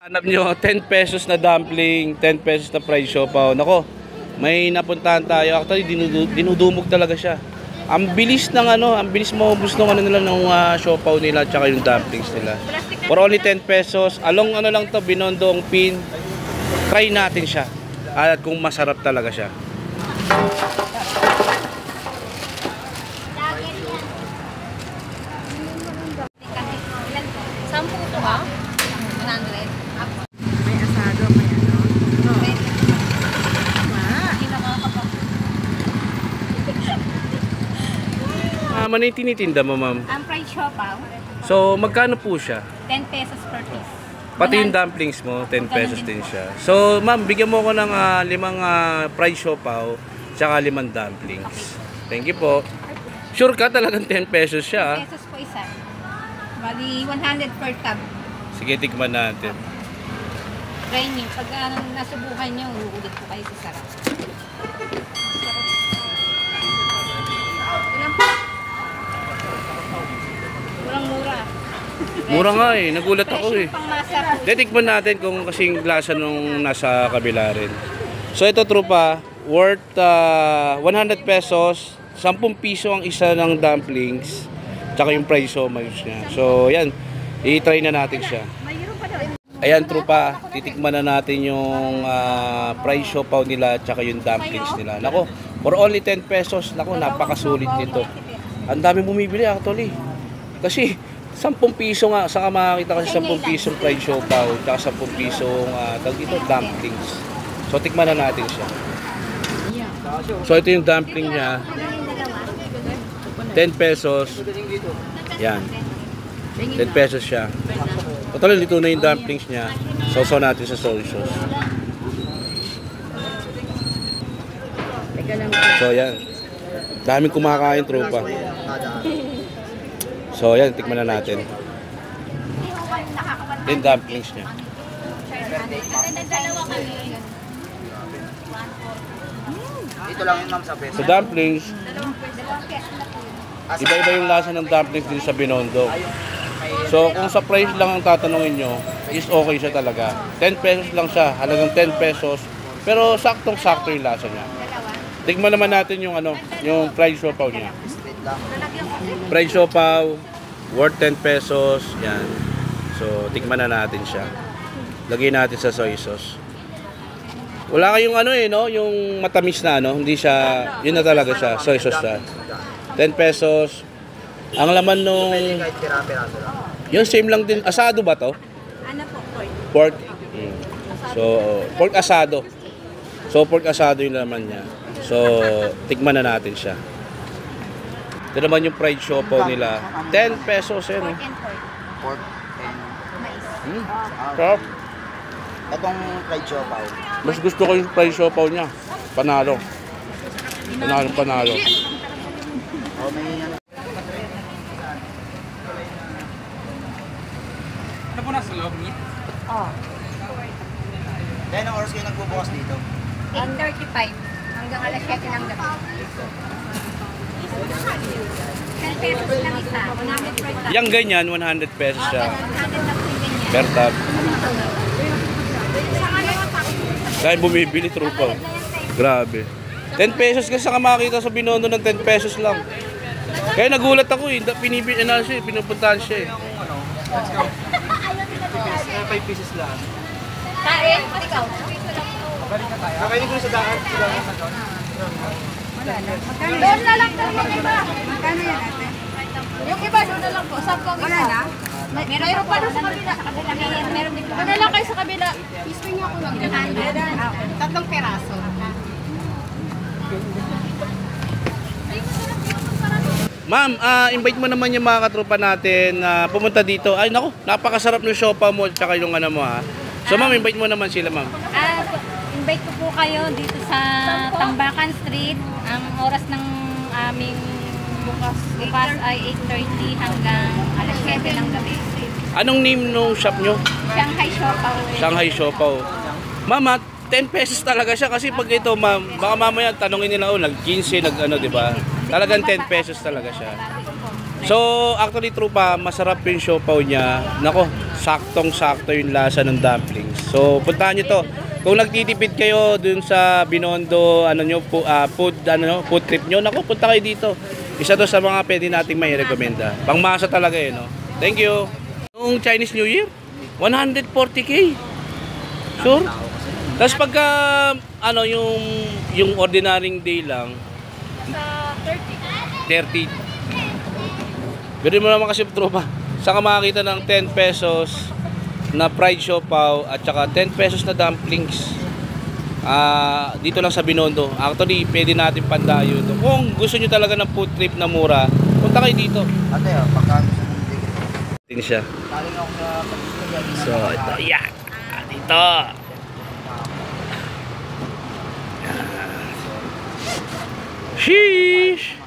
Hanap nyo, 10 pesos na dumpling, 10 pesos na fried siopaw. Nako, may napuntahan tayo. Actually, dinudumog talaga siya. Ang bilis ng ang bilis maubos ng nila ng siopaw nila at yung dumplings nila. For only 10 pesos, along lang to, Binondo ang pin. Try natin siya. At kung masarap talaga siya. Sampu ito ba? 100. May asado, may ano. Ano yung tinitinda mo, ma'am? Ang fried siopaw, So, magkano po siya? 10 pesos per piece. Pati yung dumplings mo, 10 pesos din siya. So, ma'am, bigyan mo ko ng 5 fried siopaw, tsaka 5 dumplings. Thank you po. Sure ka talagang 10 pesos siya? 10 pesos po isa. Bali, 100 per tub. Sige, tikman natin. Try nyo. Pag nasubukan nyo, uulit po kayo sa sarap. Ilan po? Murang-mura. Mura nga eh, nagulat ako eh. Pang masa po. Tikman natin kung kasing lasa nung nasa kabila rin. So ito trupa, worth 100 pesos, 10 piso ang isa ng dumplings, tsaka yung fried siomai niya. So yan, i-try na natin siya. Ayan trupa, titikman na natin yung fried siopaw nila tsaka yung dumplings nila. Nako, for only 10 pesos, nako napakasulit nito. Ang dami bumibili actually. Kasi 10 piso nga, saka makakita kasi 10 pisong fried siopaw tsaka 10 pisong dumplings. So tikman na natin siya. So ito yung dumpling niya. 10 pesos. Yan. 10 pesos siya. Total, dito na yung dumplings niya. Sausaw natin sa soy sauce. So, yan. Daming kumakain, tropa. So, yan. Tikman na natin. Yung dumplings niya. Ito lang yung ma'am sa peso. So, dumplings. Iba-iba yung lasa ng dumplings din sa Binondo. So, kung sa price lang ang tatanungin nyo, is okay siya talaga. 10 pesos lang siya, halagang 10 pesos. Pero saktong-sakto yung lasa niya. Tignan naman natin yung yung fried siopaw niya. Fried siopaw, worth 10 pesos. Yan. So, tikman na natin siya. Lagyan natin sa soy sauce. Wala kayong no? Yung matamis na hindi siya, yun na talaga siya, soy sauce siya. 10 pesos. Ang laman nung Kahit pira-piraso lang. yung same lang din. Asado ba to? Ano po? Pork. So, pork asado. So, pork asado yung laman niya. So, tikman na natin siya. Ito naman yung fried siopaw nila. 10 pesos yan. Pork and pork. Pork and Mais. Sarap. itong fried siopaw. Mas gusto ko yung fried siopaw niya. Panalo. Panalo. Oh, may ano. Ano po nasa loob meat? Oh. Kaya ng oras kayo nagbubukas dito? 8:35 hanggang alas 7 ng gabi. 10 pesos lang isa. 100 per tub. Yung ganyan, 100 pesos siya. 100 na po yung ganyan. Per tab. Sa kalawa pa. Dahil bumibili trupa. Grabe. 10 pesos kasi saka makakita sa Binondo ng 10 pesos lang. Kaya nagulat ako eh. Pinupuntahan siya eh. 5 pieces lang. Kain? Ikaw? Kakainin ko sa daan. Doon na lang talaga iba. Magkano yan ate? Yung iba doon na lang po. Saan po ang isa? Wala na? Meron pa doon sa kabila. Meron din po. Doon na lang kayo sa kabila. Iswing ako lang. 100. 3 peraso. Ma'am, invite mo naman yung mga katropa natin na pumunta dito. Ay naku, napakasarap ng siopaw mo at saka yung mo ha. So ma'am, invite mo naman sila ma'am. Invite ko po kayo dito sa Tambakan Street. Ang oras ng aming bukas ay 8:30 hanggang alas 7 ng gabi. Anong name nung shop nyo? Shanghai Siopaw. Shanghai Siopaw. Mama, 10 pesos talaga siya kasi pag ito ma'am, baka mamaya tanongin nila nag-15, di ba? Talagang 10 pesos talaga siya. So, actually trupa, masarap yung siopaw niya. Nako, saktong-sakto yung lasa ng dumplings. So, puntahan nyo to. Kung nagtitipid kayo dun sa Binondo, food trip nyo, naku, punta kayo dito. Isa to sa mga pwede nating may rekomenda. Pangmasa talaga eh, no? Thank you. Yung Chinese New Year, 140k. Sure? Tapos pagka, yung ordinaryong day lang, Sa 30. 30. Pero mo naman kasi tropa. Saan ka makakita ng 10 pesos na fried siopaw at saka 10 pesos na dumplings. Dito lang sa Binondo. Actually, pwede natin pandayo ito. Kung gusto nyo talaga ng food trip na mura, punta kayo dito. Ate, pagkano sa muntik? Tingin siya. Taling ako sa pag-study. So, ito. Yan. Dito. Sheesh!